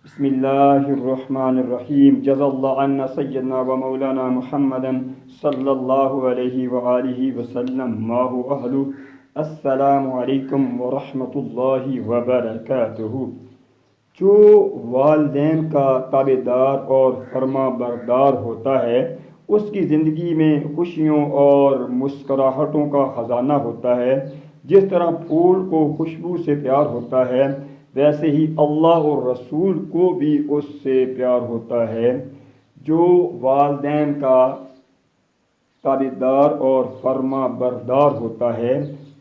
بسم اللہ الرحمن الرحیم جزا اللہ عنا سیدنا و مولانا محمدا صلی اللہ علیہ وآلہ وسلم ما هو اہلو۔ السلام علیکم ورحمۃ اللہ وبرکاتہ۔ جو والدین کا تابع دار اور فرما بردار ہوتا ہے اس کی زندگی میں خوشیوں اور مسکراہٹوں کا خزانہ ہوتا ہے۔ جس طرح پھول کو خوشبو سے پیار ہوتا ہے ویسے ہی اللہ اور رسول کو بھی اس سے پیار ہوتا ہے۔ جو والدین کا تابع دار اور فرما بردار ہوتا ہے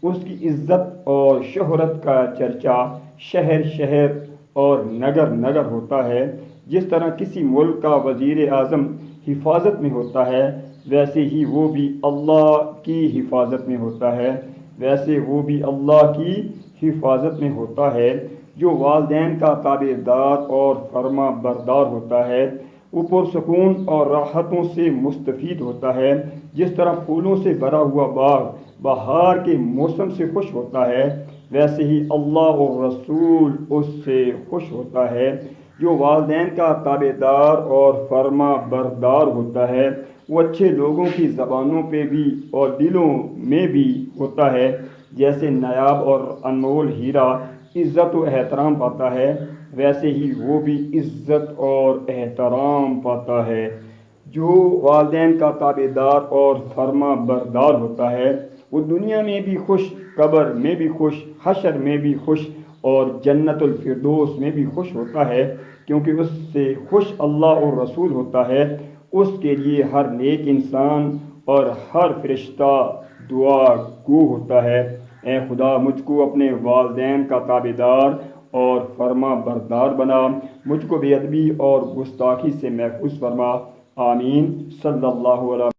اس کی عزت اور شہرت کا چرچا شہر شہر اور نگر نگر ہوتا ہے۔ جس طرح کسی ملک کا وزیر اعظم حفاظت میں ہوتا ہے ویسے ہی وہ بھی اللہ کی حفاظت میں ہوتا ہے جو والدین کا تابع دار اور فرما بردار ہوتا ہے وہ پرسکون اور راحتوں سے مستفید ہوتا ہے۔ جس طرح پھولوں سے بھرا ہوا باغ بہار کے موسم سے خوش ہوتا ہے ویسے ہی اللہ اور رسول اس سے خوش ہوتا ہے۔ جو والدین کا تابع دار اور فرما بردار ہوتا ہے وہ اچھے لوگوں کی زبانوں پہ بھی اور دلوں میں بھی ہوتا ہے۔ جیسے نایاب اور انمول ہیرا عزت و احترام پاتا ہے ویسے ہی وہ بھی عزت اور احترام پاتا ہے۔ جو والدین کا تابع دار اور فرما بردار ہوتا ہے وہ دنیا میں بھی خوش، قبر میں بھی خوش، حشر میں بھی خوش اور جنت الفردوس میں بھی خوش ہوتا ہے، کیونکہ اس سے خوش اللہ اور رسول ہوتا ہے۔ اس کے لیے ہر نیک انسان اور ہر فرشتہ دعا گو ہوتا ہے۔ اے خدا مجھ کو اپنے والدین کا تابع دار اور فرما بردار بنا، مجھ کو بے ادبی اور گستاخی سے محفوظ فرما، آمین۔ صلی اللہ علیہ